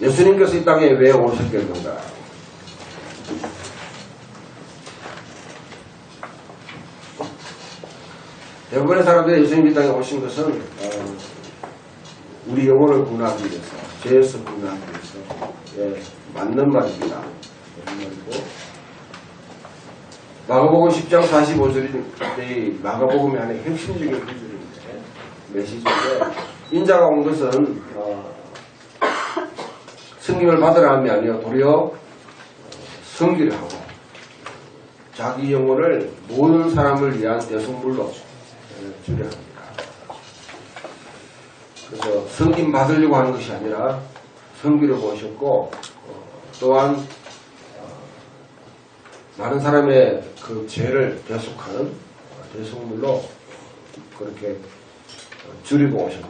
예수님께서 이 땅에 왜 오셨겠는가? 대부분의 사람들이 예수님이 이 땅에 오신 것은 우리 영혼을 구원하기 위해서, 죄에서 구원하기 위해서. 예, 맞는 말입니다. 맞는 말이고, 마가복음 10장 45절이 마가복음의 하나의 핵심적인 구절인데, 메시지인데, 인자가 온 것은 승림을 받으라 함이 아니라 도리어 성기를 하고 자기 영혼을 모든 사람을 위한 대속물로 주려 합니다. 그래서 성김 받으려고 하는 것이 아니라 성기를 보셨고 또한 많은 사람의 그 죄를 대속하는 대속물로 그렇게 줄이고 오셨다.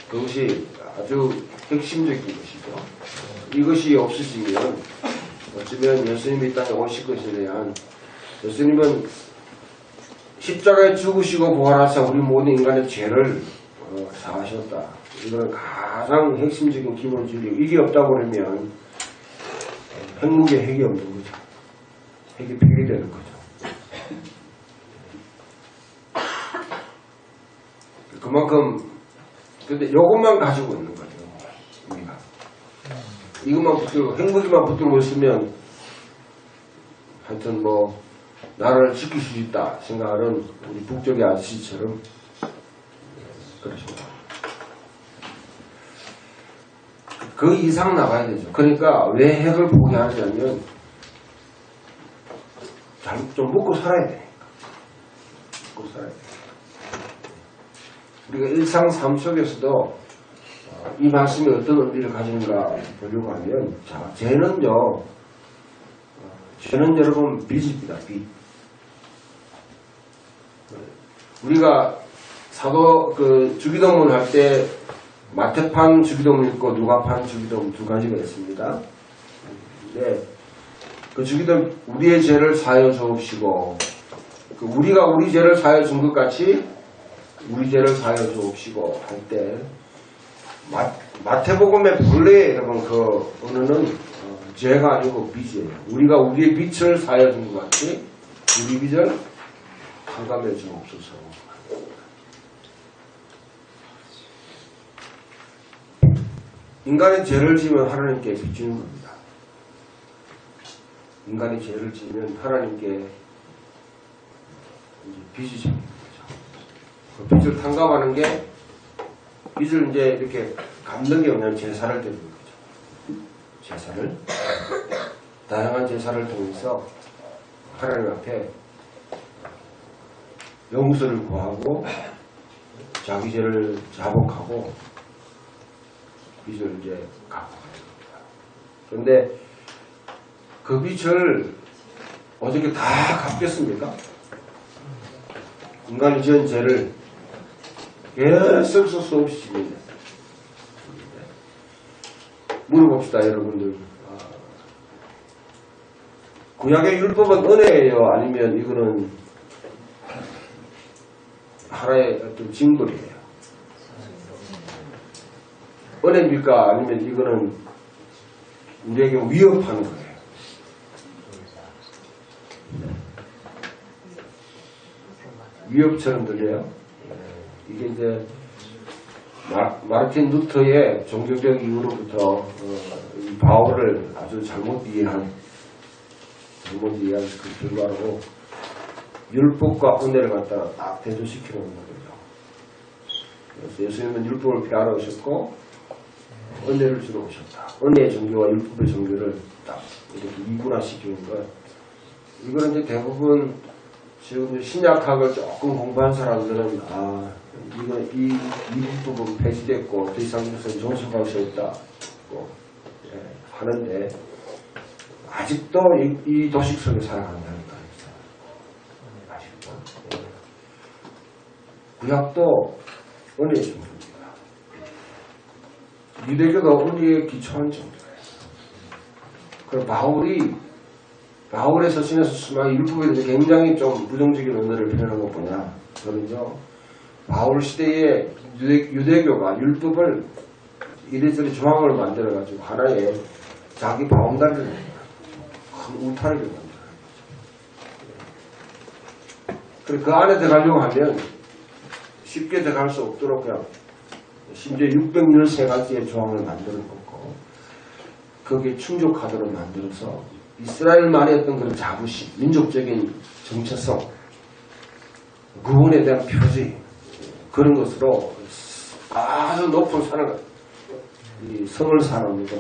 그것이 아주 핵심적인 것이죠. 이것이 없으시면 어쩌면 예수님이 이 땅에 오실 것에 대한, 예수님은 십자가에 죽으시고 부활하사 우리 모든 인간의 죄를 사하셨다. 이건 가장 핵심적인 기본주의고, 이게 없다고 그러면 핵무기에 핵이 없는 거죠. 핵이 폐기되는 거죠. 그만큼 근데 이것만 가지고 있는 거죠. 우리가 이것만 붙들고 핵무기만 붙들고 있으면 하여튼 뭐 나를 지킬 수 있다 생각하는 우리 북쪽의 아저씨처럼 그렇습니다. 그 이상 나가야 되죠. 그러니까 왜 핵을 포기하냐면 좀 먹고 살아야 되니까. 먹고 살아야 되니까. 우리가 일상 삶 속에서도 이 말씀이 어떤 의미를 가지는가 보려고 하면, 자, 죄는요, 죄는 여러분 빚입니다. 빚. 우리가 사도 주기도문 할 때 마태판 주기도문 있고 누가판 주기도문 두 가지가 있습니다. 네, 그 주기도문 우리의 죄를 사하여 주옵시고, 우리가 우리 죄를 사하여 준 것 같이 우리 죄를 사하여 주옵시고 할 때, 마태복음의 본래 여러분 그 언어는 죄가 아니고 빚이에요. 우리가 우리의 빚을 사하여 준 것 같이 우리 빚을 탕감해 주옵소서. 인간이 죄를 지으면 하나님께 빚지는 겁니다. 인간이 죄를 지으면 하나님께 빚이 생기는 거죠. 그 빚을 탕감하는 게, 빚을 이제 이렇게 갚는 게 뭐냐면 제사를 드리는 거죠. 제사를, 다양한 제사를 통해서 하나님 앞에 용서를 구하고 자기 죄를 자복하고 빚을 이제 갚고 가는 겁니다. 그런데 그 빚을 어떻게 다 갚겠습니까? 인간이 지은 죄를 계속 수 없이 지는데, 물어봅시다, 여러분들. 구약의 율법은 은혜예요? 아니면 이거는 하나의 어떤 징벌이에요? 은혜입니까? 아니면 이거는 우리에게 위협하는 거예요? 위협처럼 들려요? 이게 이제 마르틴 루터의 종교적 이유로부터 이 바울을 아주 잘못 이해한 그 결과로 율법과 은혜를 갖다가 딱 대조시켜 놓는 거죠. 그래서 예수님은 율법을 폐하러 오셨고 은혜를 주러 오셨다. 은혜의 종교와 율법의 종교를 딱 이렇게 이분화시키는 것. 이거는 이제 대부분 지금 신약학을 조금 공부한 사람들은 이 율법은 폐지됐고 더 이상 무슨 종속할 수 없다 하는데, 아직도 이 도식 속에 살아간다는 거예요. 아직도. 구약도 은혜의 종교입니다. 유대교도 은혜에 기초한 종교예요. 그리고 바울의 서신에서 수많은 율법에 대해서 굉장히 좀 부정적인 언어를 표현한 것 보냐. 저는요, 바울 시대의 유대교가 율법을 이래저래 조항을 만들어가지고 하나의 자기 바운다리를 큰 울타리를 만들어요. 그리고 그 안에 들어가려고 하면 쉽게 들어갈 수 없도록 그냥 심지어 613가지의 조항을 만들어 놓고 거기에 충족하도록 만들어서 이스라엘만의 어떤 그런 자부심, 민족적인 정체성, 구원에 대한 표지 그런 것으로 아주 높은 이 성을 사놓는 것.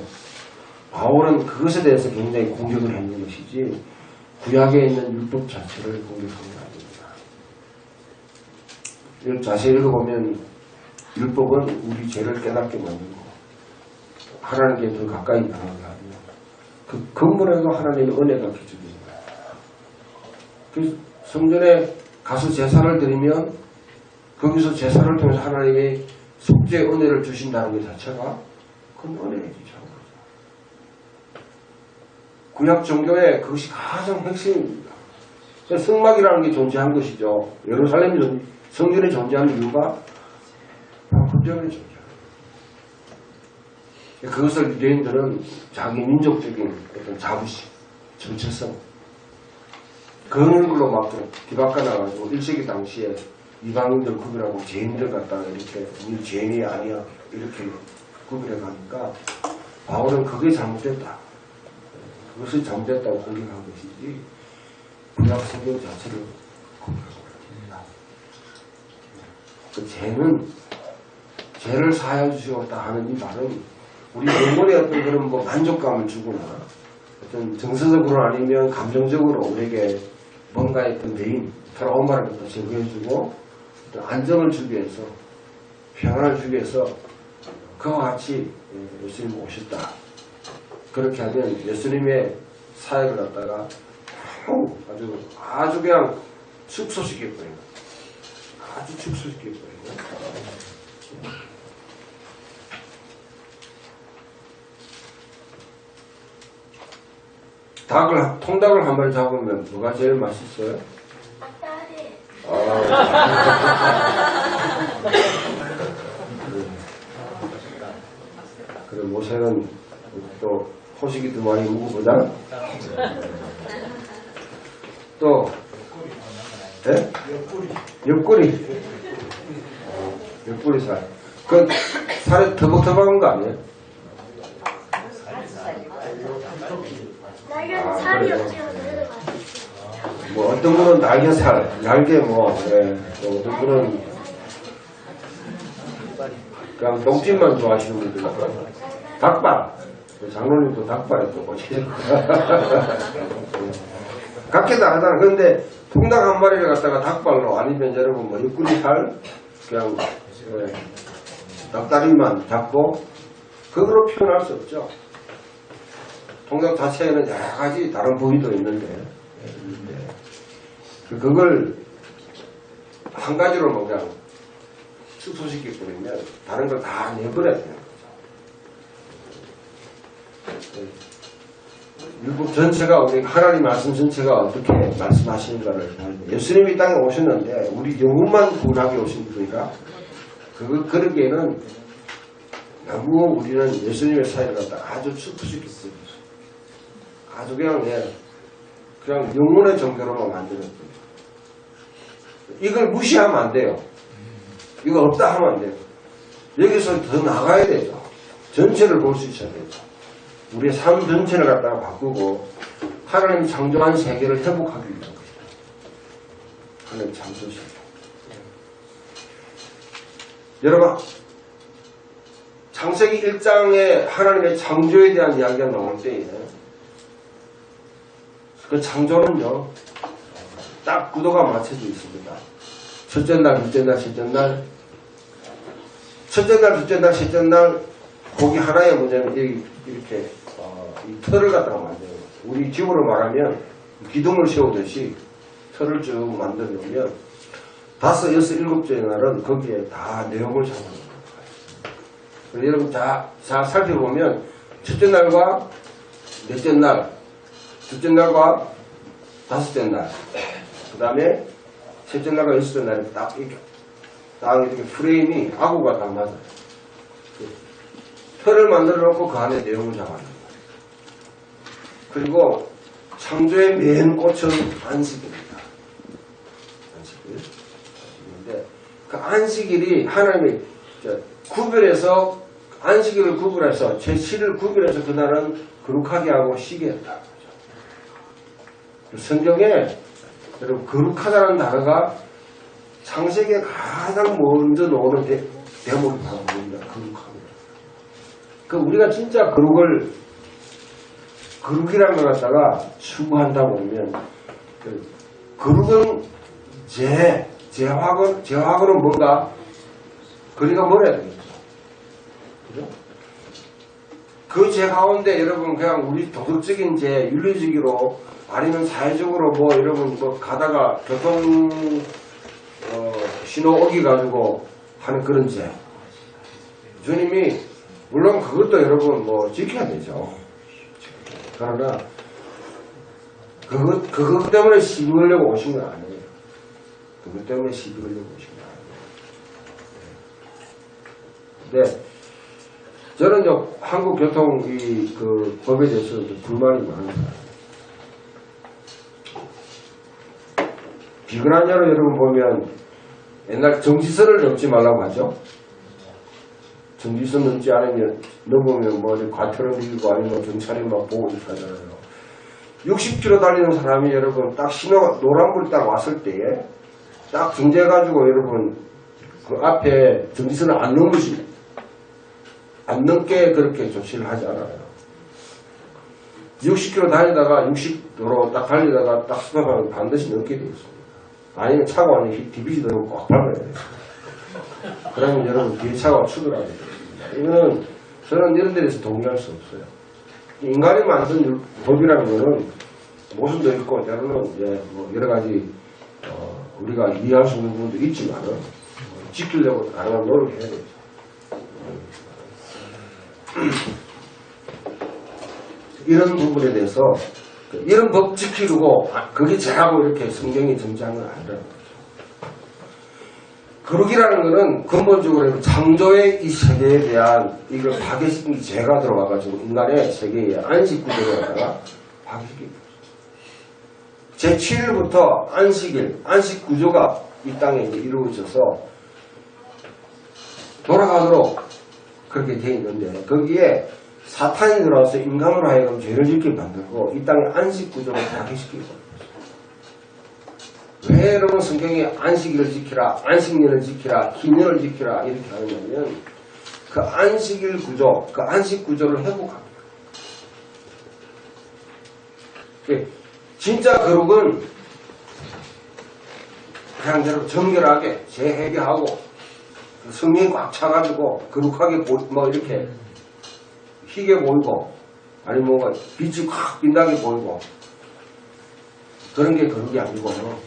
바울은 그것에 대해서 굉장히 공격을 했는 것이지 구약에 있는 율법 자체를 공격한 거 아닙니다. 자세히 읽어보면 율법은 우리 죄를 깨닫게 만들고 하나님께 더 가까이 나가게 하며 그 근본에도 하나님의 은혜가 기초된 거예요. 그래서 성전에 가서 제사를 드리면 거기서 제사를 통해서 하나님의 속죄의 은혜를 주신다는 것 자체가 큰 은혜이죠. 구약 종교의 그것이 가장 핵심입니다. 성막이라는 게 존재한 것이죠. 예루살렘이 성전이 존재하는 이유가 그 때문에 존재해요. 그것을 유대인들은 자기 민족적인 어떤 자부심, 정체성 그런 걸로 막 뒤바꿔 나가지고 1세기 당시에 이방인들 구별하고 죄인들 갖다가 이렇게 우리 죄인이 아니야 이렇게 구별해 가니까 바울은 그게 잘못됐다. 그것이 잘못됐다고 공격한 것이지 구약 성경 자체를 공격하고 있습니다. 그 죄를 사하여 주시겠다 하는 이 말은 우리 영혼에 어떤 그런 뭐 만족감을 주거나 어떤 정서적으로 아니면 감정적으로 우리에게 뭔가의 어떤 메인 트라우마를 제거해주고 어떤 안정을 주기 위해서 평안을 주기 위해서 그와 같이 예수님 오셨다. 그렇게 하면 예수님의 사역을 갖다가 아주 그냥 축소시켜버리는 아주 축소시켜버리는 통닭을 한 마리 잡으면 누가 제일 맛있어요? 닭다리. 그래 모세는 또 호식이 2마리 먹어보자. 또 예? 옆구리 살. 그 살이 터벅터벅한 거 아니에요? 날개는 살이 없지만 내려가. 뭐 어떤 분은 날개살, 날개 뭐, 예. 또 어떤 분은 그냥 똥집만 좋아하시는 분들 있고 닭발. 장로님도 닭발에 또 보시죠. 각기 다르잖아. 그런데 통닭 한 마리를 갖다가 닭발로 아니면 여러분 뭐 옆구리 살 그냥 닭다리만 잡고 그걸로 표현할 수 없죠. 통닭 자체에는 여러 가지 다른 부위도 있는데 그걸 한 가지로 그냥 축소시켜 버리면 다른 걸 다 내버려야 돼요. 율법 전체가 우리 하나님 말씀 전체가 어떻게 말씀하시는가를 예수님이 땅에 오셨는데 우리 영혼만 구원하게 오신 분이니까 그러기에는 너무 우리는 예수님의 사역을 갖다 아주 축소시켰어요. 아주 그냥 영혼의 종교로만 만드는 거예요. 이걸 무시하면 안 돼요. 이거 없다 하면 안 돼요. 여기서 더 나가야 되죠. 전체를 볼 수 있어야 되죠. 우리의 삶 전체를 갖다가 바꾸고 하나님 창조한 세계를 회복하기 위한 것이다. 하나님 창조세계. 여러분 창세기 1장에 하나님의 창조에 대한 이야기가 나올 때에 그 창조는요 딱 구도가 맞춰져 있습니다. 첫째 날, 둘째 날, 셋째 날 첫째 날, 둘째 날, 셋째 날 거기 하나에 뭐냐면 이렇게 이 틀을 갖다가 만들어요. 우리 집으로 말하면 기둥을 세우듯이 틀을 쭉 만들어 놓으면 5, 6, 7째 날은 거기에 다 내용을 잡아놓는 거예요. 여러분 잘 살펴보면 첫째 날과 넷째 날, 둘째 날과 5째 날, 그 다음에 셋째 날과 6째 날에 딱 이렇게 프레임이 아구가 딱 맞아요. 틀을 만들어 놓고 그 안에 내용을 잡아내는 거예요. 그리고 창조의 맨 꽃은 안식일입니다. 안식일인데 그 안식일이 하나님이 구별해서 안식일을 구별해서 제7을 구별해서 그날은 거룩하게 하고 쉬게 했다. 성경에 여러분 거룩하다는 단어가 창세기에 가장 먼저 나오는 대목이 바로 뭡니다. 거룩합니다. 그 우리가 진짜 거룩이라는 걸 갖다가 추구한다 보면 거룩은 제화고는 뭔가 거리가 멀어야 되겠죠. 그죠? 그 제 가운데 여러분 그냥 우리 도덕적인 제 윤리적으로 아니면 사회적으로 뭐 여러분 뭐 가다가 교통 신호 어기가지고 하는 그런 죄. 주님이 물론 그것도 여러분 뭐 지켜야 되죠. 그러나 그것 때문에 시비 걸려고 오신 건 아니에요. 그것 때문에 시비 걸려고 오신 건 아니에요. 근데 저는 한국 교통 그 법에 대해서 불만이 많은 거예요. 비근한 자로 여러분 보면 옛날 정지선을 넘지 말라고 하죠. 정지선 넘지 않으면 넘으면 뭐 과태료 밀고 아니면 경찰이 막 보고 이렇게 하잖아요. 60km 달리는 사람이 여러분 딱 신호가 노란불 딱 왔을 때에 딱 정지해가지고 여러분 그 앞에 정지선을 안 넘게 그렇게 조치를 하지 않아요. 60km 달리다가 60도로 딱 달리다가 딱 스톱하면 반드시 넘게 되어 있습니다. 아니면 차가 완전히 디비지 들고 꽉 밟아야 돼요. 그러면 여러분 뒤에 차가 추돌하게 됩니다. 이거는 저는 이런 데 대해서 동의할 수 없어요. 인간이 만든 법이라는 거는 모순도 있고 때로는 이제 뭐 여러 가지 우리가 이해할 수 있는 부분도 있지만은 지키려고 다양한 노력을 해야 되죠. 이런 부분에 대해서 이런 법 지키고 그게 죄라고 이렇게 성경이 정지한 건 아니라는 거죠. 거룩이라는 것은 근본적으로 창조의 이 세계에 대한 이걸 파괴시킨 죄가 들어가가지고 인간의 세계의 안식 구조를 갖다가 파괴시킨 거죠. 제7일부터 안식 구조가 이 땅에 이제 이루어져서 돌아가도록 그렇게 되어 있는데 거기에 사탄이 들어와서 인간으로 하여금 죄를 짓게 만들고 이 땅의 안식 구조를 파괴시키고 왜 여러분 성경에 안식일을 지키라, 안식년을 지키라, 기년을 지키라 이렇게 하냐면 그 안식일 구조, 그 안식 구조를 회복합니다. 진짜 거룩은 그냥 여러분 정결하게 재해결하고 성령이 꽉 차가지고 거룩하게 뭐 이렇게 희게 보이고 아니면 뭔가 빛이 확 빛나게 보이고 그런 게 거룩이 아니고요.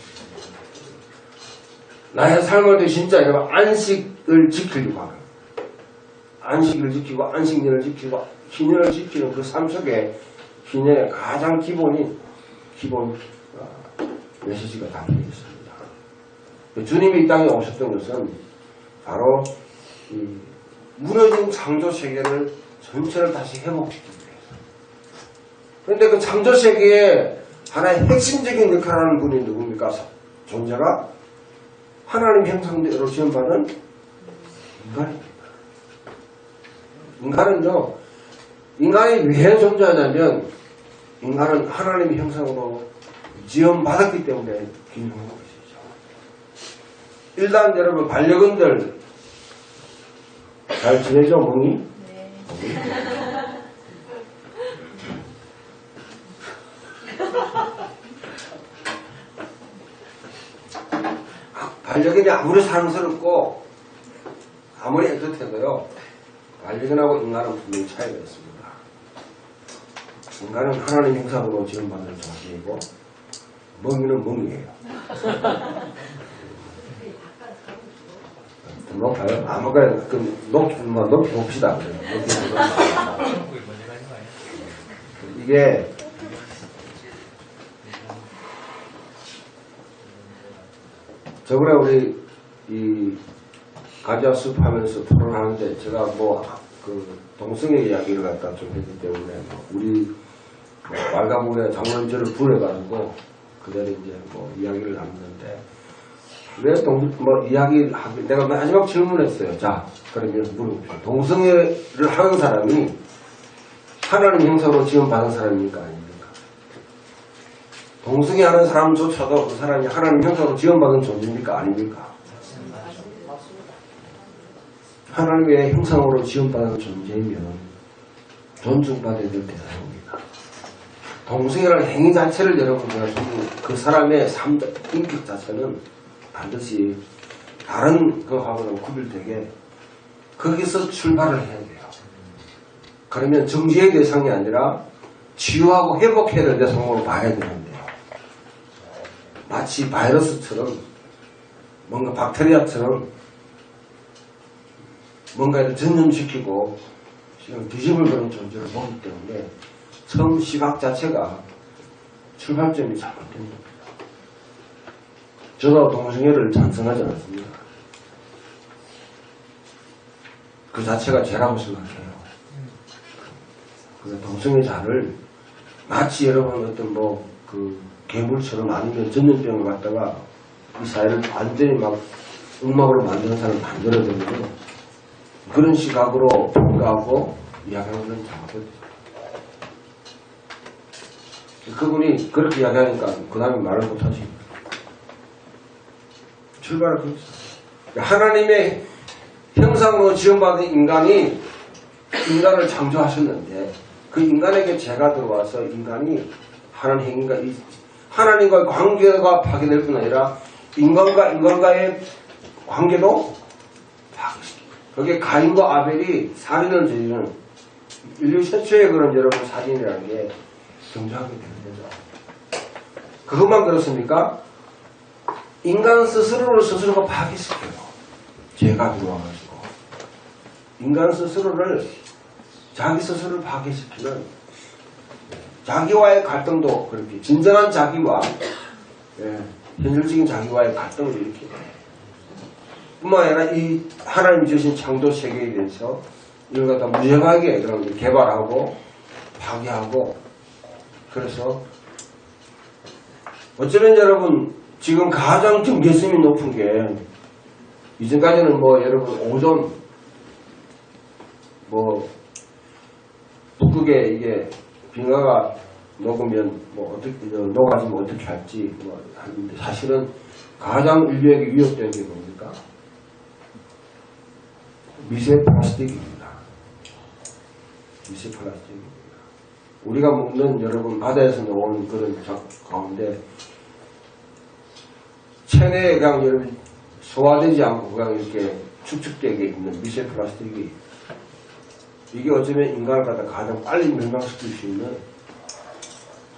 나의 삶을 진짜 여러분 안식을 지키려고 하는 안식을 지키고 안식년을 지키고 기년을 지키는 그 삶 속에 기년의 가장 기본 메시지가 담겨 있습니다. 주님이 이 땅에 오셨던 것은 바로 이 무너진 창조 세계를 전체를 다시 회복시키기 위해서. 그런데 그 창조 세계에 하나의 핵심적인 역할을 하는 분이 누굽니까? 존재가 하나님 형상대로 지음받은 인간입니다. 인간은요, 인간이 왜 존재하냐면 인간은 하나님의 형상으로 지음받았기 때문에 기능하는 것이죠. 일단 여러분 반려견들 잘 지내죠, 멍이? 네. 반려견이 아무리 사랑스럽고 아무리 애틋해도요 반려견하고 인간은 분명히 차이가 있습니다. 인간은 하나님 형상으로 지음받은 존재이고 멍이는 멍이에요. 높아요? 아무거나 높이 봅시다. 이게 저번에 우리 이 가지아 숲 하면서 토론하는데 제가 뭐 그 동성애 이야기를 갖다 좀 했기 때문에 우리 말가문에 장론절을 부려가지고 그 자리에 이제 이야기를 나누는데 왜 이야기 내가 마지막 질문했어요. 자, 그러면 물어봅시다. 동성애를 하는 사람이 하나님 형상으로 지원받은 사람입니까? 아닙니까? 동성애 하는 사람조차도 그 사람이 하나님 형상으로 지원받은 존재입니까? 아닙니까? 하나님의 형상으로 지원받은 존재이면 존중받아야 될 대상입니다. 동성애라는 행위 자체를 여러분들 그 사람의 삶, 인격 자체는 반드시 다른 것하고는 구별되게 거기서 출발을 해야 돼요. 그러면 정죄의 대상이 아니라 치유하고 회복해야 될 대상으로 봐야 되는데요. 마치 바이러스처럼 뭔가 박테리아처럼 뭔가를 전염시키고 지금 뒤집을 그런 존재를 보기 때문에 처음 시각 자체가 출발점이 잘못된 겁니다. 저도 동성애를 찬성하지 않습니다. 그 자체가 죄라고 생각해요. 그래서 동성애자를 마치 여러분 어떤 그 괴물처럼 아니면 전염병을 갖다가 이 사회를 완전히 막 엉망으로 만드는 사람을 만들어버리고 그런 시각으로 평가하고 이야기하는 건 잘못됐죠. 그분이 그렇게 이야기하니까 그 다음에 말을 못하지. 출발을 그렇죠. 하나님의 형상으로 지원받은 인간이 인간을 창조하셨는데 그 인간에게 죄가 들어와서 인간이 하나님과의 관계가 파괴될 뿐 아니라 인간과 인간과의 관계도 파괴시킵니다. 그게 가인과 아벨이 살인을 저지르는 인류 최초의 그런 여러분 살인이라는 게 등장하게 되는 거죠. 그것만 그렇습니까? 인간 스스로가 파괴시켜요. 죄가 들어와가지고 인간 스스로를 자기 스스로를 파괴시키는 자기와의 갈등도 그렇게 진정한 자기와 현실적인 자기와의 갈등을 일으키게 돼요. 뿐만 아니라 이 하나님 주신 창조 세계에 대해서 이걸 갖다 무지하게 그런 개발하고 파괴하고 그래서 어쩌면 여러분 지금 가장 경계심이 높은 게 이전까지는 여러분 오존 북극에 이게 빙하가 녹으면 어떻게 녹아지면 어떻게 할지 하는데 사실은 가장 인류에게 위협되는 게 뭡니까? 미세 플라스틱입니다. 미세 플라스틱입니다. 우리가 먹는 여러분 바다에서 나오는 그런 가운데 체내에 그냥 여러분 소화되지 않고 그냥 이렇게 축축되게 있는 미세 플라스틱이 이게 어쩌면 인간을 갖다 가장 빨리 멸망시킬 수 있는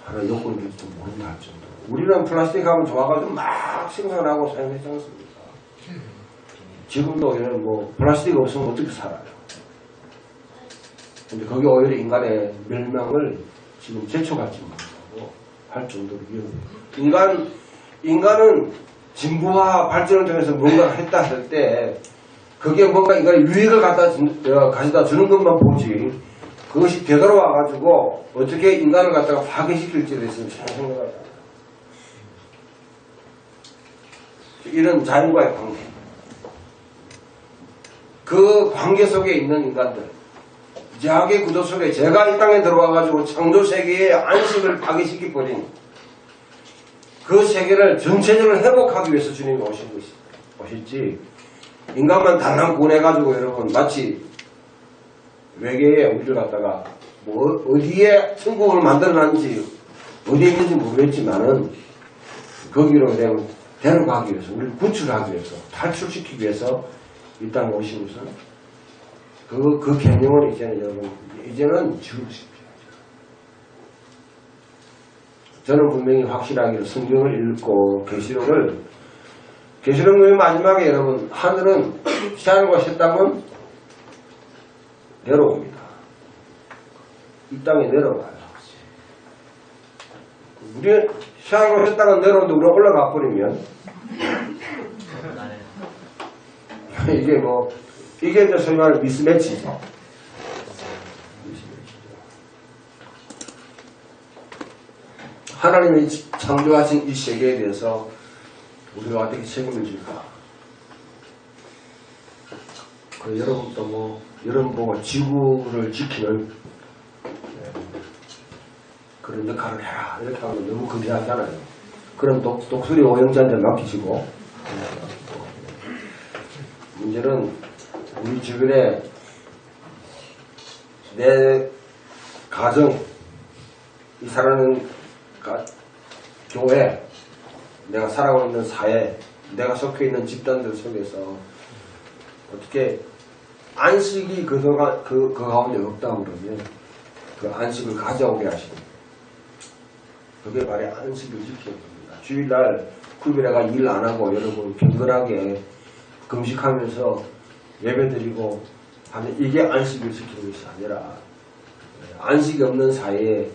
하나의 요건일지도 모른다 할 정도로 우리는 플라스틱 하면 좋아가지고 막 생산하고 사용하지 않습니까? 지금도 이런 플라스틱 없으면 어떻게 살아요? 근데 거기 오히려 인간의 멸망을 지금 제초받지 못하고 할 정도로 위험해요. 인간은 진보와 발전을 통해서 뭔가를 했다 할 때 그게 뭔가 인간의 유익을 가져다 주는 것만 보지 그것이 되돌아와가지고 어떻게 인간을 갖다가 파괴시킬지에 대해서는 잘 생각하지 않아요. 이런 자연과의 관계 그 관계 속에 있는 인간들 자기 구조 속에 제가 이 땅에 들어와가지고 창조 세계의 안식을 파괴시켜버린 그 세계를 전체적으로 회복하기 위해서 주님이 오신 것이지 인간만 달랑 보내가지고 여러분 마치 외계에 우리를 갖다가 어디에 천국을 만들어놨는지 어디에 있는지 모르겠지만은 거기로 그냥 데려가기 위해서 우리를 구출하기 위해서 탈출시키기 위해서 이 땅에 오신 것은 그 개념을 이제는 지우십시오. 저는 분명히 확실하게 성경을 읽고 계시록 맨 마지막에 여러분 하늘은 시안과 새 땅은 내려옵니다. 이 땅에 내려와요. 우리 시안과 새 땅은 내려오는데 우리가 올라가 버리면 이게 이제 소위 말하는 미스매치죠. 하나님이 창조하신 이 세계에 대해서 우리가 어떻게 책임을 질까? 여러분도 뭐 여러분 보고 지구를 지키는 그런 역할을 해라 이렇게 하면 너무 거대하잖아요. 그럼 독수리 오영자한테 맡기시고 문제는 우리 주변에 내 가정, 이 살아가는 교회, 내가 살아가고 있는 사회, 내가 속해 있는 집단들 속에서 어떻게 안식이 그 가운데 없다 그러면 그 안식을 가져오게 하시는 그게 바로 안식을 지키는 겁니다. 주일날 구별해가 일 안 하고 여러분 경건하게 금식하면서 예배드리고 하면 이게 안식을 지키는 것이 아니라 안식이 없는 사회에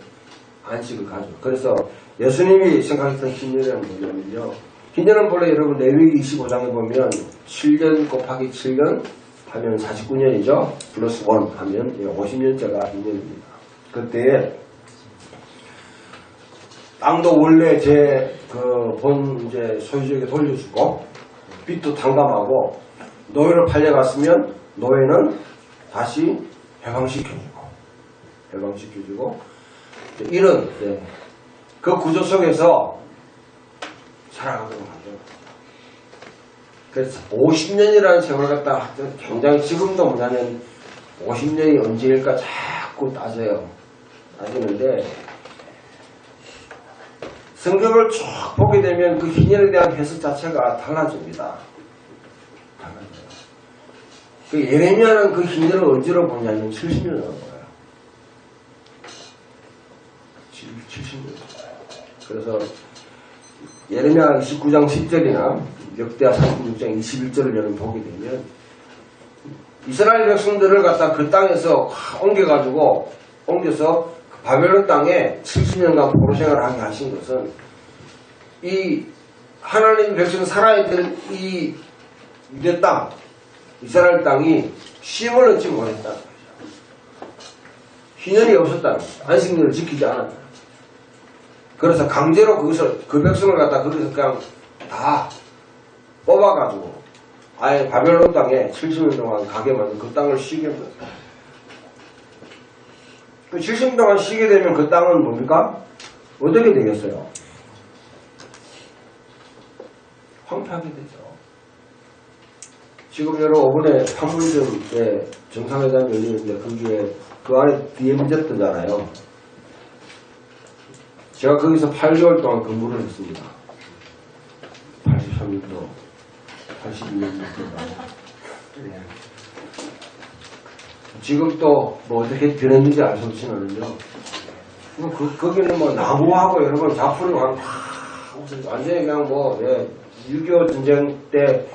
안식을 가져. 그래서 예수님이 생각했던 흰년은 뭐냐면요. 흰년은 본래 여러분 레위기 25장에 보면 7년 곱하기 7년 하면 49년이죠. 플러스 1 하면 50년째가 흰년입니다. 그때 땅도 원래 이제 소유주에게 돌려주고 빚도 탕감하고 노예를 팔려갔으면 노예는 다시 해방시켜주고 이런 그 구조 속에서 살아가도록 하죠. 그래서 50년이라는 세월을 갖다 굉장히 지금도 뭐냐면 50년이 언제일까 자꾸 따지는데 성경을 쭉 보게 되면 그 희년에 대한 해석 자체가 달라집니다. 그 예레미야는 그 희년을 언제로 보냐면 70년을 보여요. 70년. 그래서 예레미야 29장 10절이나 역대하 36장 21절을 여러분 보게 되면 이스라엘 백성들을 갖다 그 땅에서 옮겨서 바벨론 땅에 70년간 포로생활을 하게 하신 것은 이 하나님 백성 살아야 될 이 유대 땅, 이스라엘 땅이 쉼을 얻지 못했다는 거죠. 희년이 없었다는 거죠. 안식년을 지키지 않았다. 그래서 강제로 거기서 그 백성을 갖다 거기서 그냥 다 뽑아가지고 아예 바벨론 땅에 70년 동안 가게 만든 그 땅을 쉬게 만들었다. 그 70년 동안 쉬게 되면 그 땅은 뭡니까? 어떻게 되겠어요? 황폐하게 되죠. 지금 여러분 5분에 판문점에 정상회담이 열리는데 거기에 그 안에 DMZ잖아요. 제가 거기서 8개월 동안 근무를 했습니다. 83년도, 82년도. 네. 지금 또 뭐 어떻게 변했는지 알 수 없지는 않은데요. 거기는 뭐 나무하고 여러분 자풀이 완전히 그냥 6.25 전쟁 때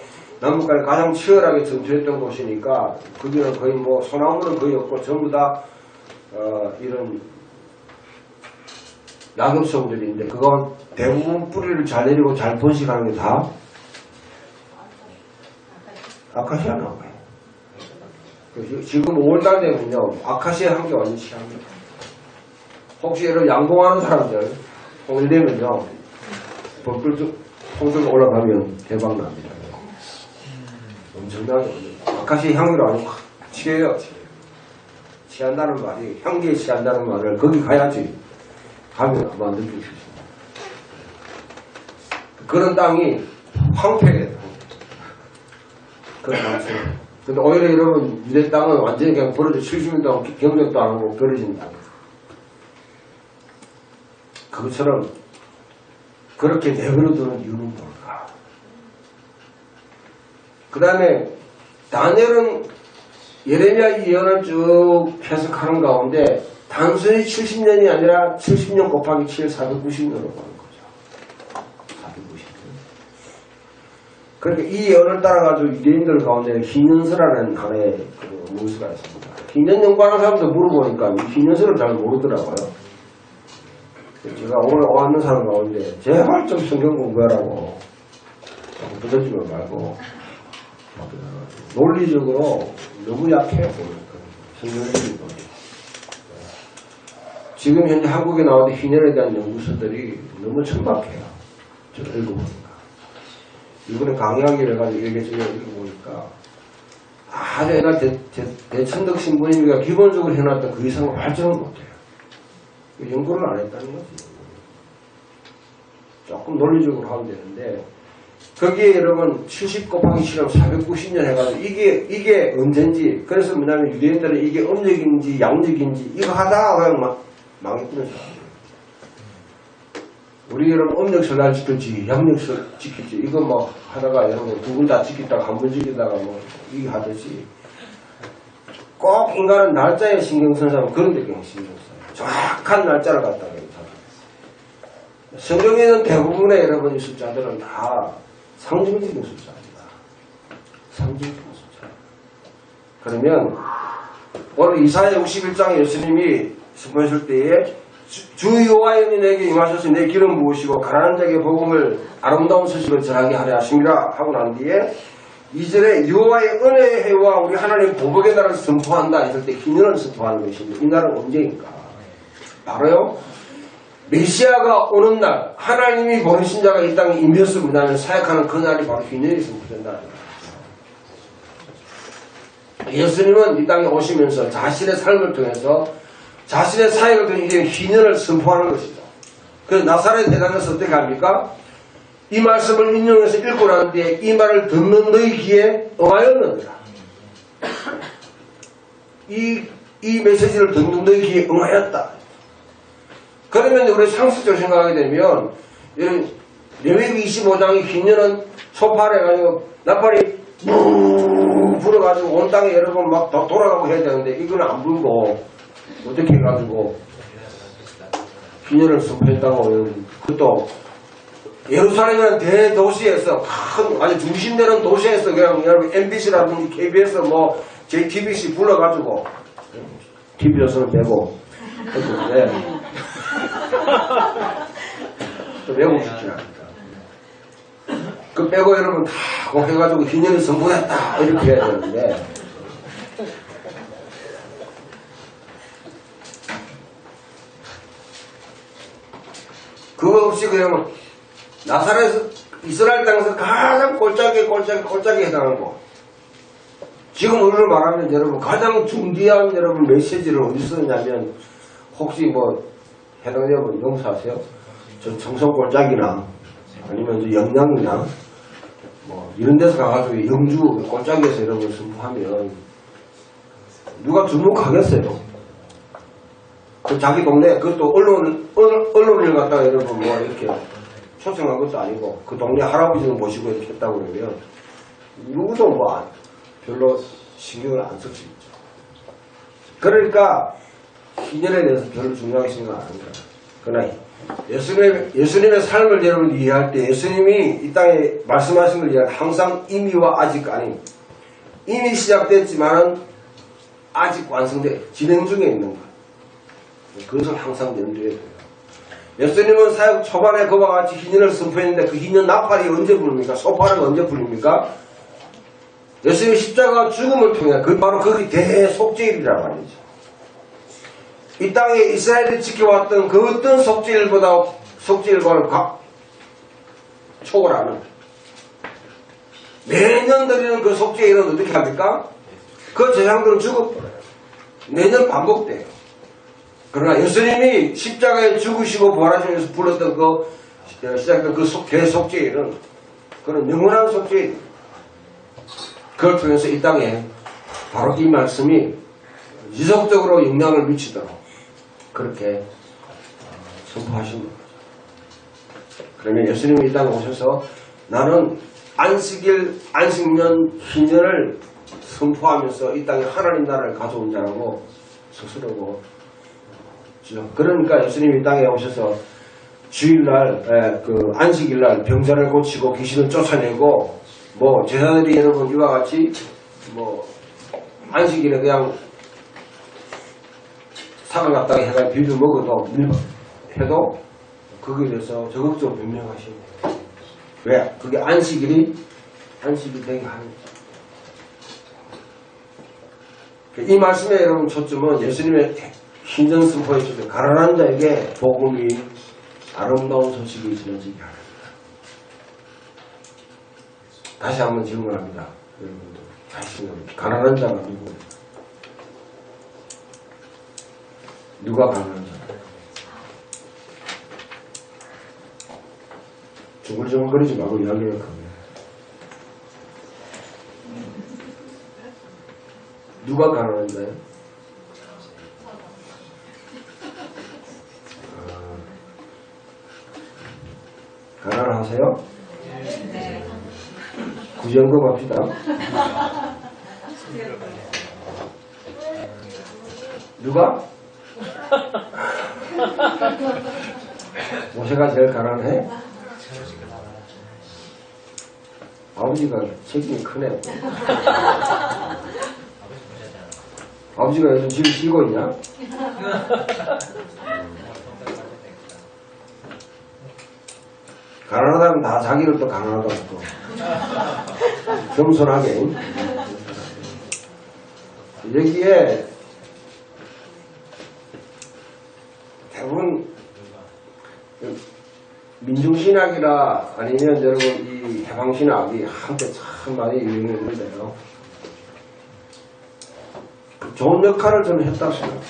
남북간에 가장 치열하게 전투했던 곳이니까 거기는 거의 뭐 소나무는 거의 없고 전부 다 이런 낙엽송들인데 그건 대부분 뿌리를 잘 내리고 잘 번식하는 게 다 아카시아 나무예요. 지금 5월달 되면요 아카시아 한 개 완전히 시합니다. 혹시 여러분 양봉하는 사람들 오늘 되면요 통들 올라가면 대박 납니다. 엄청나게 아카시아 향기로 아주 취해요. 취한다는 말이 향기에 취한다는 말을 거기 가야지 가면 아마 느낄 수 있습니다. 그런 땅이 황폐해요. 그런 땅이에요. 근데 오히려 여러분 유대 땅은 완전히 그냥 버려져 70년 동안 경력도 안 하고 버려진 땅. 그것처럼 그렇게 내버려두는 이유는 뭘까? 그 다음에 다니엘은 예레미야 예언을 쭉 해석하는 가운데 단순히 70년이 아니라 70년 곱하기 7, 490년으로 보는 거죠. 490년. 그러니까 이 예언을 따라가지고 유대인들 가운데 희년서라는 하나의 그 문서가 있습니다. 희년 연구하는 사람도 물어보니까 이 희년서를 잘 모르더라고요. 제가 오늘 왔는 사람 가운데 제발 좀 성경 공부하라고 자꾸 부서지면 말고 논리적으로 너무 약해요. 성경적인 논리. 지금 현재 한국에 나오는 희년에 대한 연구서들이 너무 천박해요. 저는 읽어보니까. 이번에 강의하기로 해가지고 얘기해주면 읽어보니까 아주 옛날 대천덕 신부님이가 기본적으로 해놨던 그 이상을 발전을 못해요. 연구를 안 했다는 거지. 조금 논리적으로 하면 되는데 거기에 여러분 70 곱하기 7하면 490년 해가지고 이게 언젠지 그래서 뭐냐면 유대인들은 이게 음력인지 양력인지 이거 하다가 그냥 망했구나. 우리 여러분 음력설 날 지킬지 양력설 지킬지 이거 뭐 하다가 여러분 두 분 다 지키다가 한 번 지키다가 뭐 이게 하듯이 꼭 인간은 날짜에 신경 쓰는 사람은 그런 데 신경 써요. 정확한 날짜를 갖다가 성경에는 대부분의 여러분 이 숫자들은 다 상징적인 숫자입니다. 상징적인 숫자. 그러면 오늘 이사야 61장에 예수님이 선포했을 때에 주 여호와의 내게 임하셔서 내 기름 부으시고 가난한 자에게 복음을 아름다운 소식을 전하게 하려 하심이라 하고 난 뒤에 2절에 여호와의 은혜의 해와 우리 하나님 보복의 날을 선포한다 했을 때 희년을 선포하는 것입니다. 이 날은 언제인가? 바로요 메시아가 오는 날 하나님이 보내신 자가 이 땅에 임했을 문화를 사역하는 그 날이 바로 희년이 선포된다. 예수님은 이 땅에 오시면서 자신의 삶을 통해서 자신의 사역을 통해서 희년을 선포하는 것이죠. 그래서 나사렛 대장에서 어떻게 합니까? 이 말씀을 인용해서 읽고 난 뒤에 이 말을 듣는 너희 귀에 응하였느니라. 이 메시지를 듣는 너희 귀에 응하였다. 그러면 우리 상식적으로 생각하게 되면 레위기 25장의 희년은 소파를 해가지고 나팔이 뭉 불어가지고 온 땅에 여러분 막 돌아가고 해야 되는데 이거는 안 불고 어떻게 해가지고 희년을 선포했다고. 그것도 예루살렘이라는 대도시에서 큰 아주 중심되는 도시에서 그냥 여러분 MBC라든지 KBS 뭐 JTBC 불러가지고 TV조선은 빼고 했는데 또 외국 싶지 않습니다. 그 빼고 여러분 다 해가지고 희년을 선포했다 이렇게 해야 되는데 그거 없이 그냥 나사렛 이스라엘 땅에서 가장 골짜기에 해당하는 거. 지금 우리로 말하면 여러분 가장 중대한 여러분 메시지를 어디 쓰느냐면 혹시 뭐 해당되면 용서하세요? 저 청송 골짜기나 아니면 저 영양이나 뭐 이런 데서 가가지고 영주 골짜기에서 여러분 선포하면 누가 주목하겠어요? 그 자기 동네 그것도 언론을 갖다가 여러분 뭐 이렇게 초청한 것도 아니고 그 동네 할아버지는 모시고 이렇게 했다고 그러면 누구도 뭐 별로 신경을 안 쓸 수 있죠. 그러니까 희년에 대해서 별로 중요하게 생각 안 합니다. 그러나 예수님의 삶을 여러분 이해할 때 예수님이 이 땅에 말씀하신 걸 이해할 때 항상 이미와 아직 아닌 이미 시작됐지만은 아직 진행 중에 있는 것. 그것을 항상 염두에 둬요. 예수님은 사역 초반에 그와 같이 희년을 선포했는데 그 희년 나팔이 언제 불립니까? 소파를 언제 불립니까? 예수님의 십자가 죽음을 통해 바로 그게 대속죄일이란 말이죠. 이 땅에 이스라엘이 지켜왔던 그 어떤 속죄일과는 초월하는 매년 드리는 그 속죄일은 어떻게 합니까? 그 제사장들은 죽어버려요. 매년 반복돼요. 그러나 예수님이 십자가에 죽으시고 부활하시면서 불렀던 시작했던 그 대속죄일은 그는 영원한 속죄일. 그걸 통해서 이 땅에 바로 이 말씀이 지속적으로 영향을 미치도록 그렇게 선포하신 겁니다. 그러면 예수님이 이 땅에 오셔서 나는 안식년, 희년을 선포하면서 이 땅에 하나님 나라를 가져온 자라고 스스로고 그러니까 예수님이 이 땅에 오셔서 주일날, 안식일날 병자를 고치고 귀신을 쫓아내고 뭐 제사들이 여러분 이와 같이 뭐 안식일에 그냥 사과 갖다가 해가 비벼 먹어도 해도 거기에 대해서 적극적으로 변명하십니다. 왜? 그게 안식이 되게 하는 거죠. 이 말씀에 여러분 초점은 예수님의 신전승포에 쪽에 가난한 자에게 복음이 아름다운 소식이 전해지게 하라. 다시 한번 질문합니다. 여러분들 자신은 가난한 자가 누구예요? 누가 가난한 자예요? 중글중글거리지 말고 이야기를 겁니다. 누가 가난한 자예요? 가난하세요? 구제연금 합시다. 누가? 모세가 제일 가난해? 아버지가 책임이 크네. 아버지가 요즘 집을 쉬고 있냐? 가난하다면 다 자기를 또 가난하다고 또 겸손하게. 여기에 대부분 민중신학이라 아니면 여러분 이 해방신학이 한때 참 많이 유행했는데요. 좋은 역할을 저는 했다고 생각해요.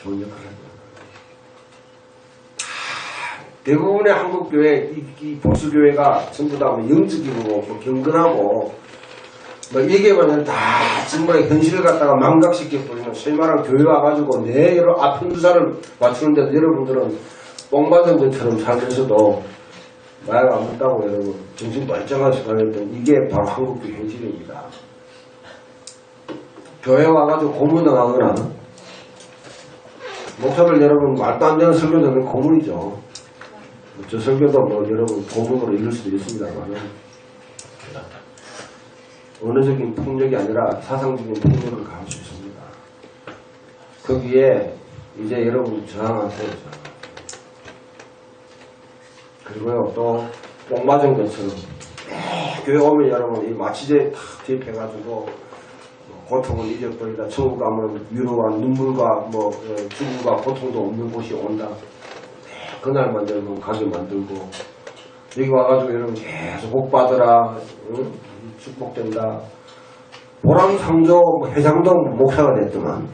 좋은 역할을 했다. 대부분의 한국교회, 이 보수교회가 전부 다 영적이고 뭐 경건하고 뭐 얘기하면 다 정말 현실을 갖다가 망각시켜버리는 실만한 교회 와가지고 내 여러 아편두사를 맞추는데도 여러분들은 뽕받은 것처럼 살면서도 말 안 듣다고 여러분 정신 멀쩡하게 살았던 이게 바로 한국교회 현실입니다. 교회 와가지고 고문당하거나 목사를 여러분 말도 안 되는 설교는 고문이죠. 저 설교도 뭐 여러분 고문으로 이룰 수도 있습니다만 언어적인 폭력이 아니라 사상적인 폭력을 가할 수 있습니다. 거기에 이제 여러분 저항하세요. 그리고요 또 뽕맞은 것처럼 교회 오면 여러분 이 마취제 탁 대입해가지고 고통을 잊어버리다 천국 가면 위로와 눈물과 뭐 죽음과 고통도 없는 곳이 온다. 그날만 여러분 가게 만들고 여기 와가지고 여러분 계속 복 받으라. 응? 축복된다. 보람상조 회장도 목사가 됐더만.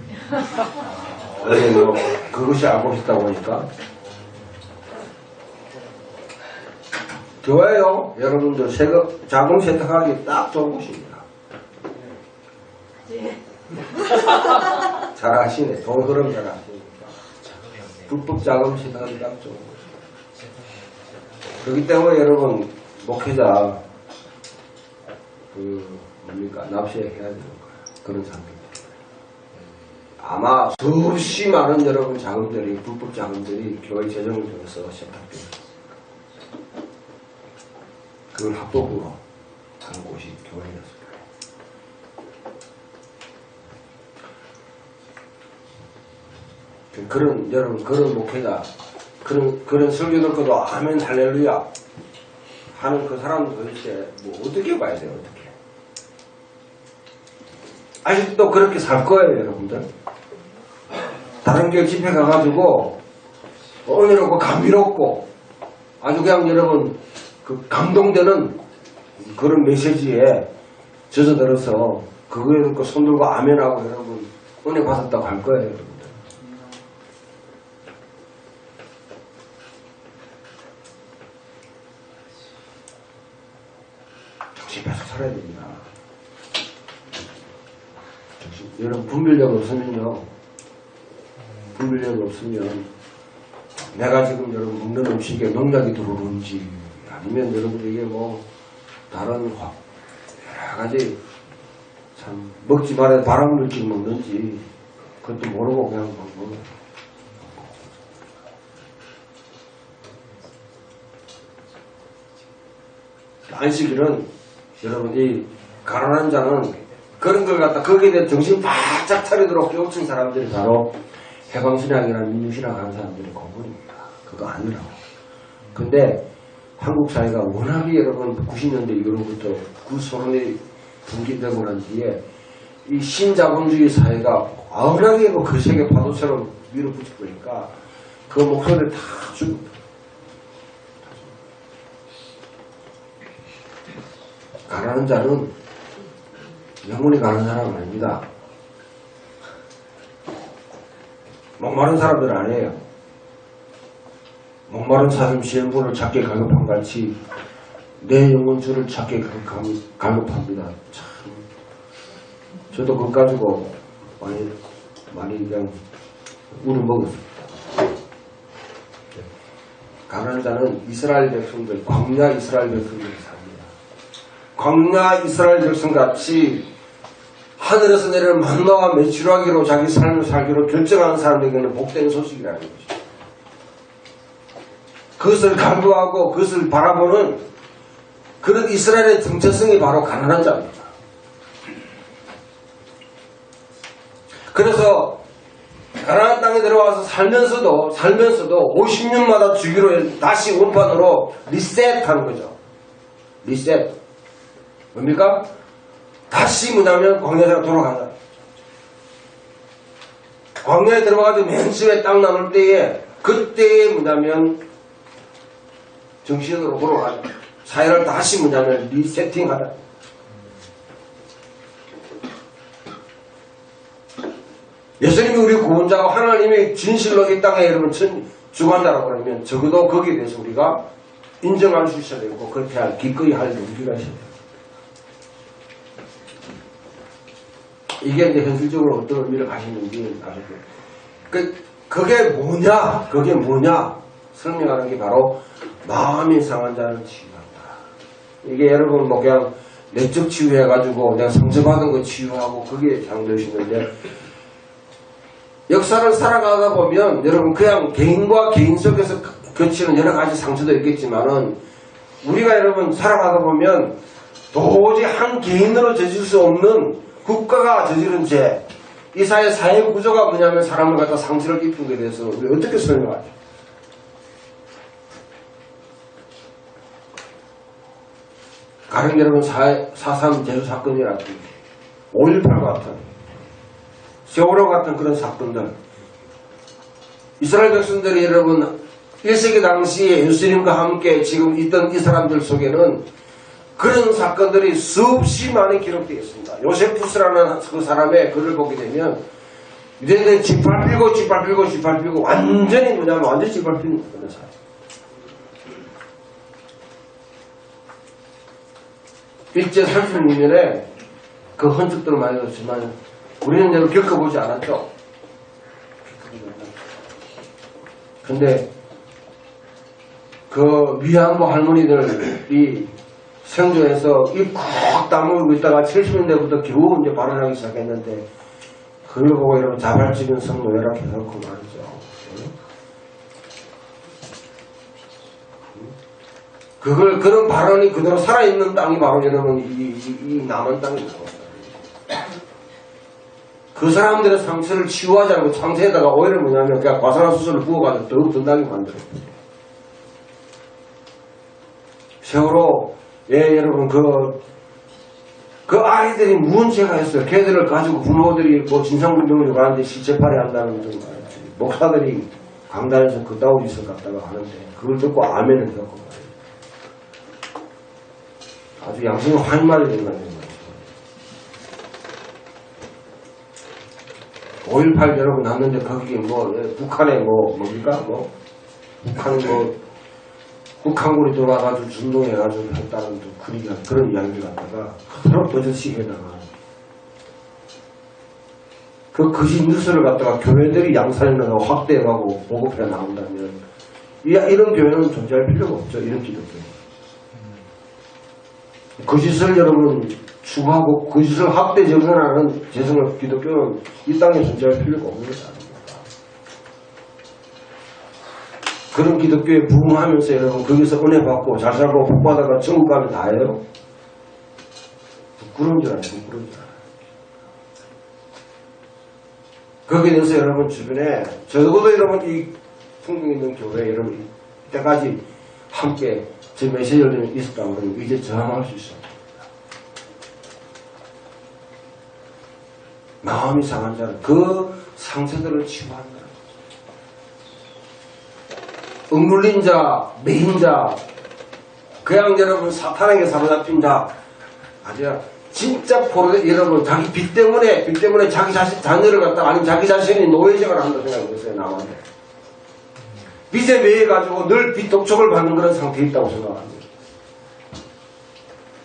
뭐 그것이 알고 싶다고 하니까. 교회요 여러분들 자금 세탁하기 딱 좋은 곳입니다. 잘 아시네. 돈 흐름 잘 아시니까. 불법 자금 세탁하기 딱 좋은 곳입니다. 그렇기 때문에 여러분 목회자 뭡니까 납세해야 되는 거예요. 그런 상태입니다. 아마 수없이 많은 여러분 자금들이 불법 자금들이 교회 재정을 통해서 세탁됩니다. 그걸 합법으로 하는 곳이 교회였습니다. 그런 여러분 그런 목회자 그런 설교 듣고도 아멘 할렐루야 하는 그 사람은 도대체 뭐 어떻게 봐야 돼요? 어떻게? 아직도 그렇게 살 거예요, 여러분들. 다른 교회 집회 가가지고 은혜롭고 감미롭고 아주 그냥 여러분 그 감동되는 그런 메시지에 젖어들어서 그거에 듣고 손 들고 아멘하고 여러분 은혜 받았다고 할 거예요, 여러분들. 정신해서 살아야 됩니다. 여러분 분별력 없으면요. 분별력 없으면 내가 지금 여러분 먹는 음식에 농약이 들어오는지 아니면 여러분에게 뭐 다른 여러 가지 참 먹지 말아야 발암물질 먹는지 그것도 모르고 그냥 먹는 안식일은 여러분 이 가난한 자는 그런 걸 갖다 거기에 대해 정신 바짝 차리도록 깨우친 사람들이 바로 해방신학이나 민주신학 하는 사람들의 공부입니다. 그거 아니라고. 근데 한국 사회가 워낙에 여러분 90년대 이후로부터 그 소론이 분기되고 난 뒤에 이 신자본주의 사회가 아흔하게 그 세계 파도처럼 밀어붙이니까 그 목소리를 다 주고 가난한 자는 영혼이 가는 사람은 아닙니다. 목마른 사람들 아니에요. 목마른 사람 시행분을 작게 갈급한 같이 내 영혼주를 작게 갈급합니다. 참 저도 그거 가지고 많이 그냥 우려먹었습니다. 가난한 자는 이스라엘 백성들, 광야 이스라엘 백성들이 삽니다. 광야 이스라엘 백성같이 하늘에서 내리는 만나와 매출하기로 자기 삶을 살기로 결정하는 사람들에게는 복된 소식이라는 것이죠. 그것을 간구하고 그것을 바라보는 그런 이스라엘의 정체성이 바로 가난한 자입니다. 그래서 가나안 땅에 들어와서 살면서도 50년마다 주기로 다시 원판으로 리셋하는 거죠. 리셋. 뭡니까? 다시 뭐냐면 광야로 돌아간다. 광야에 들어가서 맨 처음에 땅 나눌 때에 그때에 뭐냐면 정신으로 돌아가죠. 사회를 다시 뭐냐면 리세팅하다. 예수님이 우리 구원자고 하나님이 진실로 이 땅에 여러분 주관자라고 그러면 적어도 거기에 대해서 우리가 인정할 수 있어야 되고 그렇게 기꺼이 할 용기가 있어야 돼요. 이게 이제 현실적으로 어떤 의미를 가지는지 아셨죠? 그게 뭐냐? 설명하는 게 바로 마음이 상한 자를 치유한다. 이게 여러분 뭐 그냥 내적 치유해가지고 내가 상처받은 거 치유하고 그게 장되시는데 역사를 살아가다 보면 여러분 그냥 개인과 개인 속에서 거치는 여러 가지 상처도 있겠지만은 우리가 여러분 살아가다 보면 도저히 한 개인으로 저질 수 없는 국가가 저지른 죄, 이 사회 구조가 뭐냐면 사람을 갖다 상처를 입힌 것에 대해서 우리 어떻게 설명하죠? 가령 여러분 4.3 제주 사건이라든지 5.18 같은 세월호 같은 그런 사건들, 이스라엘 백성들이 여러분 1세기 당시에 예수님과 함께 지금 있던 이 사람들 속에는 그런 사건들이 수없이 많이 기록되어 있습니다. 요세푸스라는 그 사람의 글을 보게 되면 유대인들이 짓밟히고 완전히 뭐냐면 완전히 짓밟히는 그런 사람. 일제 36년에 그 흔적들을 많이 봤지만 우리는 이제 겪어보지 않았죠. 근데 그 위안부 할머니들이 생존해서 입 콕 다물고 있다가 70년대부터 겨우 이제 발언하기 시작했는데 그걸 보고 여러분 자발적인 성노예라 해놓고 말이죠. 그런 발언이 그대로 살아있는 땅이 바로 여러분 이 남한 땅입니다. 그 사람들의 상처를 치유하지 않고 상처에다가 오히려 뭐냐면 그냥 과산화 수소를 부어가지고 더욱 든다게 만들어요. 세월호, 여러분 그 아이들이 무슨 죄가 했어요. 걔들을 가지고 부모들이 뭐 진상불명을 요구하는데 시체팔이 한다는 등 목사들이 강단에서 그따위 짓을 갖다가 하는데 그걸 듣고 아멘을 겪고 말이에요. 아주 양심이 환말이 된 거예요. 5.18 여러분 났는데 거기에 북한에 뭡니까? 북한군이 돌아가지고 준동해가지고 했다는 그런 이야기를 갖다가 서로 버젓이 해다가 그 거짓 뉴스를 갖다가 교회들이 양산해나가고 확대해가고 보급해 나온다면 이런 교회는 존재할 필요가 없죠. 이런 기독교. 거짓을 여러분 추구하고 거짓을 확대 정선하는 재성을 기독교는 이 땅에 존재할 필요가 없는 것이 아닙니다. 그런 기독교에 부흥하면서 여러분 거기서 은혜 받고 잘 살고 복 받아가 천국 가면 다예요. 부끄러운 줄 알아요. 부끄러운 줄 알아요. 거기에 대해서 여러분 주변에 적어도 여러분 이 풍경 있는 교회 여러분 이때까지 함께 제 메시지를 있었다고 그러면 이제 저항할 수 있어요. 마음이 상한 자는 그 상처들을 치유하는 거예요. 억눌린 자, 매인 자, 그냥 여러분 사탄에게 사로잡힌 자, 아주 진짜 여러분 자기 빚 때문에 자기 자녀를 갖다가 아니면 자기 자신이 노예생활을 한다고 생각해보세요. 남한테 빚에 매여가지고 늘 빚 독촉을 받는 그런 상태에 있다고 생각합니다.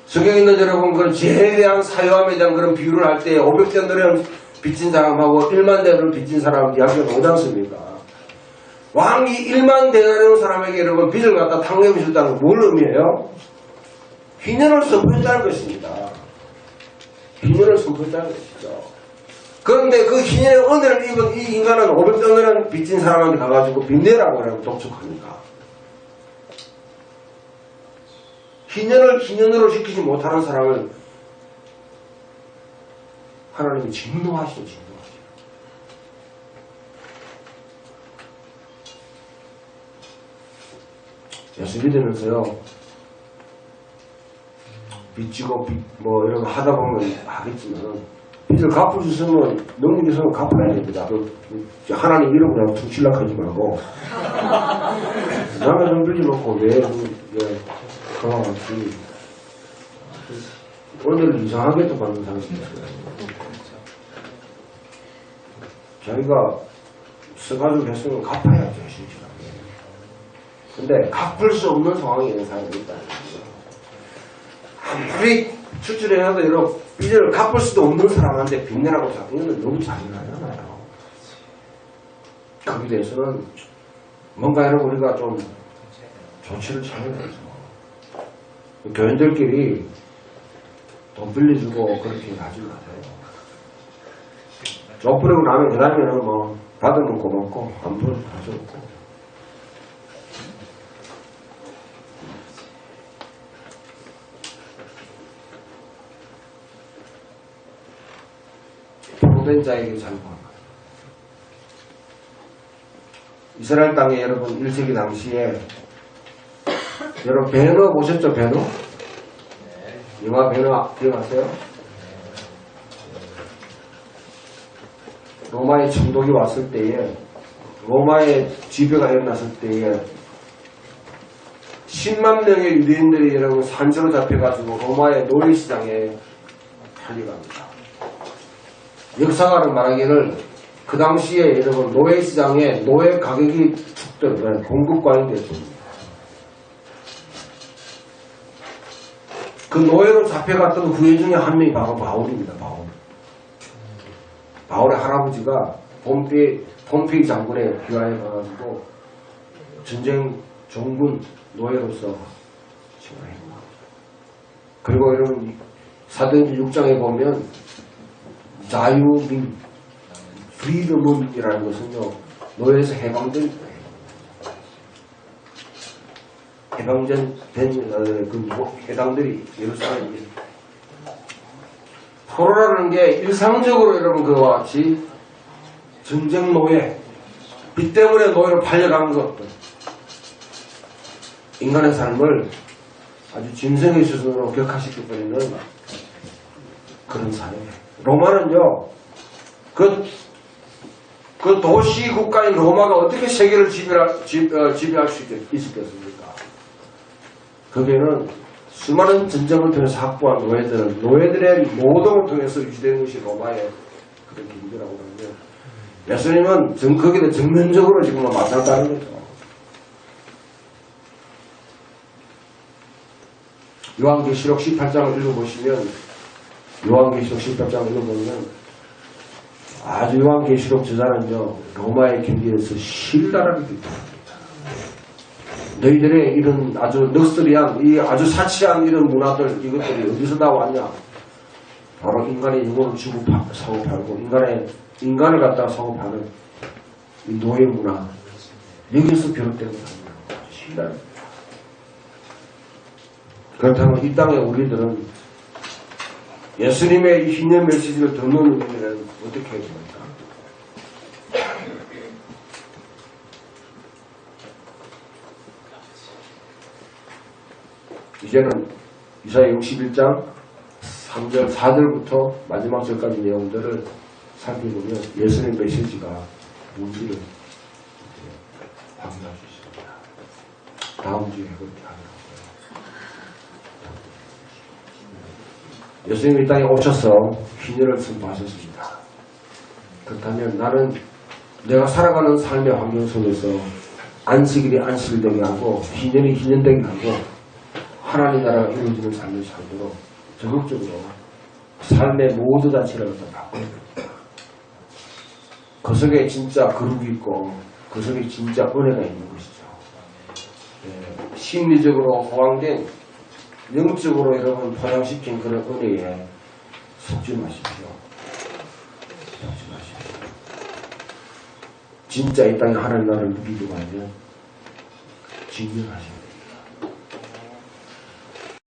성경에 있는 여러분 그런 죄에 대한 사유함에 대한 그런 비유를 할 때 500대너를 빚진 사람하고 1만 대너를 빚진 사람 이야기가 오지 않습니까? 왕이 1만 대너라는 사람에게 여러분 빚을 갖다 탕감해 줬다는 건 뭘 의미해요? 희년을 선포했다는 것입니다. 희년을 선포했다는 것이죠. 그런데 그 희년의 은혜를 입은 이 인간은 500대너를 빚진 사람한테 가가지고 빚내라고 하고 독촉합니다. 희년을 희년으로 시키지 못하는 사람을 하나님이 진노하시죠. 예수 믿으면서요, 빚지고 뭐 이런 거 하다 보면 하겠지만 빚을 갚을 수 있으면 능력이 있으면 갚아야 됩니다. 하나님 이름 그냥 툭칠락하지 말고 남의 돈 빌려 놓고 왜 그와 같이 오늘 이상하게 또 받는 사람이 있어요. 자기가 써가지고 했으면 갚아야죠, 신실하게. 근데 갚을 수 없는 상황에 있는 사람이 있다는 거죠. 아무리 추출해서 이런 빚을 갚을 수도 없는 사람한테 빚내라고 자기는 너무 잔인하잖아요. 거기에 대해서는 뭔가 여러분 우리가 좀 조치를 취해야죠. 교인들끼리 돈 빌려주고 그렇게 가지 마세요. 족부리고 나면 그 다음에는 뭐 받으면 고맙고 안 부르면 가져오고. 포로된 자에게 잘보합니다. 이스라엘 땅에 여러분 1세기 당시에 여러분 배너 보셨죠? 배너? 영화 배너 기억하세요? 로마의 정독이 왔을 때에 로마의 지배가 일어났을 때에 10만 명의 유대인들이 여러분 산채로 잡혀가지고 로마의 노예시장에 팔려갑니다. 역사가는 말하기를 그 당시에 여러분 노예시장에 노예 가격이 축되는 공급과잉 됐습니다. 그 노예로 잡혀갔던 후예 중에 한 명이 바로 바울입니다. 바울의 할아버지가 폼페이 장군에 귀화해 가지고 전쟁 종군 노예로서 생활했습니다. 그리고 여러분 사도행전 6장에 보면 자유민, 프리덤이라는 것은요 노예에서 해방된 그 해당들이 예루살렘에 포로라는 게 일상적으로 여러분 그와 같이 전쟁 노예, 빚 때문에 노예로 팔려가는 것들, 인간의 삶을 아주 짐승의 수준으로 격화시켜버리는 그런 사회. 로마는요, 그 도시 국가인 로마가 어떻게 세계를 지배할 수 있었겠습니까? 거기에는 수많은 전쟁을 통해서 확보한 노예들의 노동을 통해서 유지된 것이 로마의 그런 기술이라고 하는데, 예수님은 거기에 정면적으로 지금 맞닥다는 거죠. 요한계시록 18장을 읽어보시면, 요한계시록 18장을 읽어보면, 아주 요한계시록 저자는요, 로마의 경기에서 신랄하게 비판합니다. 너희들의 이런 아주 럭스리한, 이 아주 사치한 이런 문화들, 이것들이 어디서 나왔냐? 바로 인간의 영혼을 주고 사고 팔고, 인간을 갖다가 사고 파는 이 노예 문화, 여기서 비롯된 겁니다. 신랄합니다. 그렇다면 이 땅에 우리들은 예수님의 이 희년 메시지를 듣는 우리는 어떻게 해야 됩니까? 이제는 이사야 61장 3절 4절부터 마지막 절까지 내용들을 살펴보면 예수님의 메시지가 뭔지를 확인할 수 있습니다. 다음 주에 그렇게 하더라고요. 예수님이 이 땅에 오셔서 휘년을 선포하셨습니다. 그렇다면 나는 내가 살아가는 삶의 환경 속에서 안식일이 안식일 되게 하고 휘년이 휘년 되게 하고 하나님 나라가 이루어지는 삶을 살도록 적극적으로 삶의 모든 자체를 바꿔야 됩니다. 그 속에 진짜 거룩이 있고 그 속에 진짜 은혜가 있는 것이죠. 심리적으로 호황된 영적으로 여러분 포장시킨 그런 은혜에 속지 마십시오. 속지 마십시오. 진짜 이 땅에 하나님 나라를 누리려고 하면 직면하십니다.